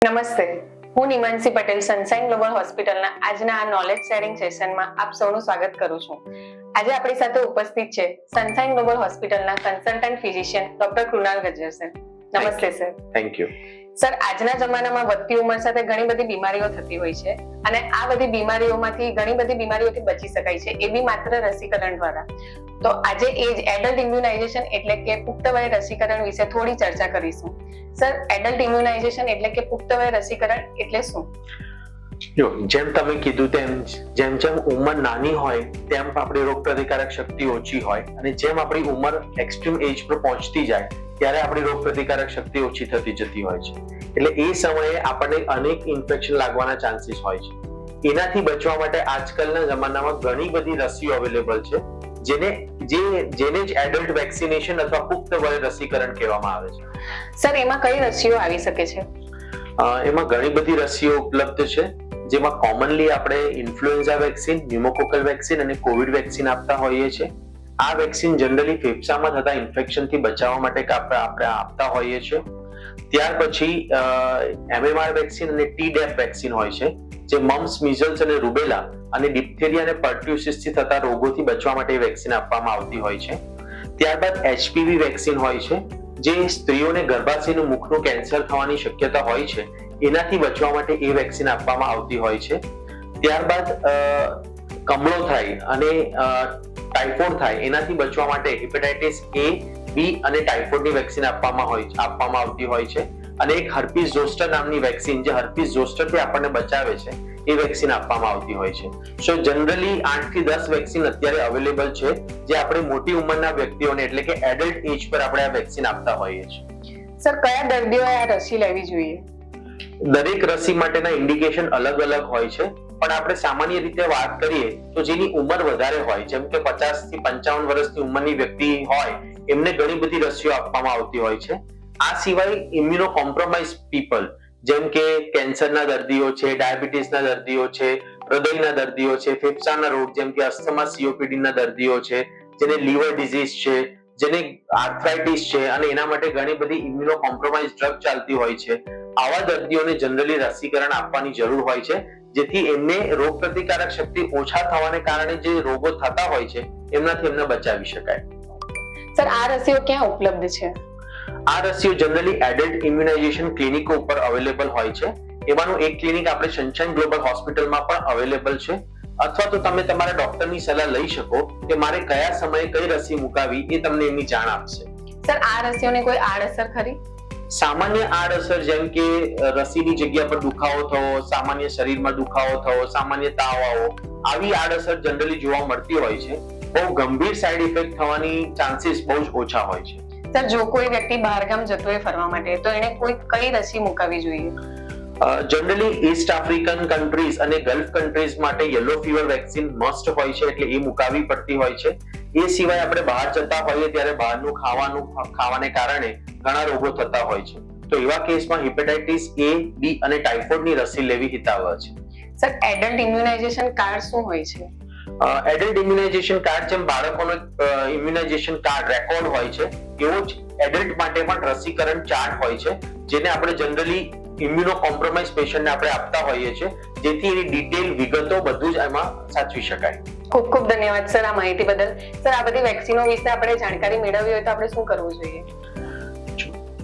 નમસ્તે, હું નિમાનસી Patel sunshine global હોસ્પિટલના આજના આ નોલેજ શેરિંગ સેશનમાં આપ સૌનું સ્વાગત કરું છું. આજે આપણી સાથે ઉપસ્થિત છે સનશાઇન ગ્લોબલ હોસ્પિટલના consultant physician doctor Krunal Gajjar sir. નમસ્તે સર. Thank you. સર, આજના જમાનામાં વધતી ઉંમર સાથે ઘણી બધી બીમારીઓ થતી હોય છે અને આ બધી બીમારીઓમાંથી ઘણી બધી બીમારીઓથી બચી શકાય છે, એ બી માત્ર રસીકરણ દ્વારા. તો આજે એડલ્ટ ઇમ્યુનાઇઝેશન એટલે કે પુખ્ત વય રસીકરણ વિશે થોડી ચર્ચા કરીશું. સર, એડલ્ટ ઇમ્યુનાઇઝેશન એટલે કે પુખ્ત વય રસીકરણ એટલે શું? જો, જેમ તમે કીધું તેમ જેમ જેમ ઉંમર નાની હોય તેમ આપણી રોગ પ્રતિકારક શક્તિ ઓછી હોય અને જેમ આપણી ઉંમર એક્સ્ટ્રીમ એજ પર પહોંચતી જાય ત્યારે આપણી રોગ પ્રતિકારક શક્તિ ઓછી થતી જતી હોય છે. એટલે એ સમયે આપણને અનેક ઇન્ફેક્શન લાગવાના ચાન્સીસ હોય છે. એનાથી બચવા માટે આજકાલના જમાનામાં ઘણી બધી રસીઓ અવેલેબલ છે, જેને જ એડલ્ટ વેક્સિનેશન અથવા પુખ્ત વય રસીકરણ કહેવામાં આવે છે. સર, એમાં કઈ રસીઓ આવી શકે છે? એમાં ઘણી બધી રસીઓ ઉપલબ્ધ છે, જેમાં કોમનલી આપણે ઇન્ફ્લુએન્ઝા વેક્સિન, ન્યુમોકોકલ વેક્સિન અને કોવિડ વેક્સિન આપતા હોઈએ છીએ. આ વેક્સિન જનરલી ફેફસામાં થતા ઇન્ફેક્શનથી બચાવવા માટે આપણે આપતા હોઈએ છીએ. ત્યાર પછી MMR વેક્સિન અને Tdap વેક્સિન હોય છે, જે મમ્સ, મિઝલ્સ અને રૂબેલા અને ડિપ્થેરિયા અને પર્ટ્યુસિસથી થતા રોગોથી બચવા માટે વેક્સિન આપવામાં આવતી હોય છે. ત્યારબાદ HPV વેક્સિન હોય છે, જે સ્ત્રીઓને ગર્ભાશયનું મુખનું કેન્સર થવાની શક્યતા હોય છે, એનાથી બચવા માટે એ વેક્સિન આપવામાં આવતી હોય છે. ત્યારબાદ કમળો થાય અને ટાઇફોઇડ થાય એનાથી બચવા માટે હેપેટાઇટિસ A, B અને ટાઇફોઇડની વેક્સિન આપવામાં આવતી હોય છે. અને એક હર્પીસ ઝોસ્ટર નામની વેક્સિન, જે હર્પીસ ઝોસ્ટરથી આપણને બચાવે છે, એ વેક્સિન આપવામાં આવતી હોય છે. સો જનરલી 8 થી 10 વેક્સિન અત્યારે અવેલેબલ છે, જે આપણે મોટી ઉંમરના વ્યક્તિઓને એટલે કે એડલ્ટ એજ પર આપણે આ વેક્સિન આપતા હોઈએ છીએ. સર, કયા દર્દીઓએ આ રસી લેવી જોઈએ? દરેક રસી માટેના ઇન્ડિકેશન અલગ અલગ હોય છે, પણ આપણે સામાન્ય રીતે વાત કરીએ તો જેની ઉંમર વધારે હોય, જેમ કે 50 થી 55 વર્ષની ઉંમરની વ્યક્તિ હોય, એમને ઘણી બધી રસીઓ આપવામાં આવતી હોય છે. આ સિવાય ઇમ્યુનો કોમ્પ્રોમાઇઝ પીપલ, જેમ કે કેન્સરના દર્દીઓ છે, ડાયાબિટીસના દર્દીઓ છે, હૃદયના દર્દીઓ છે, ફેફસાના રોગ જેમ કે અસ્થમા, COPD ના દર્દીઓ છે, જેને લીવર ડિઝીઝ છે, જેને આર્થરાઇટિસ છે અને એના માટે ઘણી બધી ઇમ્યુનો કોમ્પ્રોમાઇઝ ડ્રગ ચાલતી હોય છે, આવા દર્દીઓને જનરલી રસીકરણ આપવાની જરૂર હોય છે, જેથી એમને રોગ પ્રતિકારક શક્તિ ઓછા થવાને કારણે જે રોગો થતા હોય છે એમનાથી એમને બચાવી શકાય. સર, આ રસીઓ ક્યાં ઉપલબ્ધ છે? આ રસીઓ જનરલી એડલ્ટ ઇમ્યુનાઇઝેશન ક્લિનિકો ઉપર અવેલેબલ હોય છે. એમાંનું એક ક્લિનિક આપણે સનશાઇન ગ્લોબલ હોસ્પિટલમાં પણ અવેલેબલ છે. અથવા તો તમે તમારા ડોક્ટરની સલાહ લઈ શકો કે મારે કયા સમયે કઈ રસી મુકાવી, એ તમને એની જાણ આપશે. સર, આ રસીઓને કોઈ આડઅસર ખરી? સામાન્ય આડઅસર જેમ કે રસીની જગ્યા પર દુખાવો થવો, સામાન્ય શરીરમાં દુખાવો થવો, સામાન્ય તાવ આવવો, આવી આડઅસર જનરલી જોવા મળતી હોય છે. બહુ ગંભીર સાઇડ ઇફેક્ટ થવાની ચાન્સીસ બહુ જ ઓછા હોય છે. સર, જો કોઈ વ્યક્તિ બહારગામ જતો હોય ફરવા માટે, તો એને કઈ રસી મુકાવી જોઈએ? જનરલી ઈસ્ટ આફ્રિકન કન્ટ્રીઝ અને ગલ્ફ કન્ટ્રીઝ માટે યલો ફીવર વેક્સિન મસ્ટ હોય છે, એટલે એ મુકાવી પડતી હોય છે. એ સિવાય આપણે બહાર જતા હોઈએ ત્યારે બહારનું ખાવાને કારણે ઘણા રોગો થતા હોય છે, તો એવા કેસમાં હેપેટાઇટિસ A, B અને ટાઇફોઇડની રસી લેવી હિતાવહ છે. સર, એડલ્ટ ઇમ્યુનાઇઝેશન કાર્ડ શું હોય છે? એડલ્ટ ઇમ્યુનાઇઝેશન કાર્ડ જેમ બાળકોનો ઇમ્યુનાઇઝેશન કાર્ડ રેકોર્ડ હોય છે, એવો જ એડલ્ટ માટે પણ રસીકરણ ચાર્ટ હોય છે, જેને આપણે જનરલી ઇમ્યુનો કોમ્પ્રોમાઇઝ પેશન્ટને આપણે આપતા હોઈએ છીએ, જેથી એની ડિટેલ વિગતો બધું જ એમાં સાચવી શકાય. ખૂબ ખૂબ ધન્યવાદ સર આ માહિતી બદલ. સર, આ બધી વેક્સિનો વિશે આપણે જાણકારી મેળવવી હોય તો આપણે શું કરવું જોઈએ?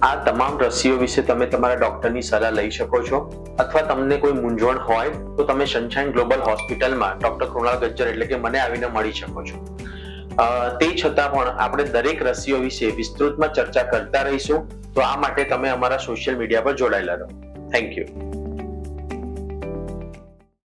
આ તમામ રસીઓ વિશે તમે તમારા ડોક્ટરની સલાહ લઈ શકો છો, અથવા તમને કોઈ મૂંઝવણ હોય તો તમે સનશાઇન ગ્લોબલ હોસ્પિટલમાં ડોક્ટર કૃણાલ ગજ્જર એટલે કે મને આવીને મળી શકો છો. તે છતાં પણ આપણે દરેક રસીઓ વિશે વિસ્તૃતમાં ચર્ચા કરતા રહીશું, તો આ માટે તમે અમારા સોશિયલ મીડિયા પર જોડાયેલા રહો. Thank you.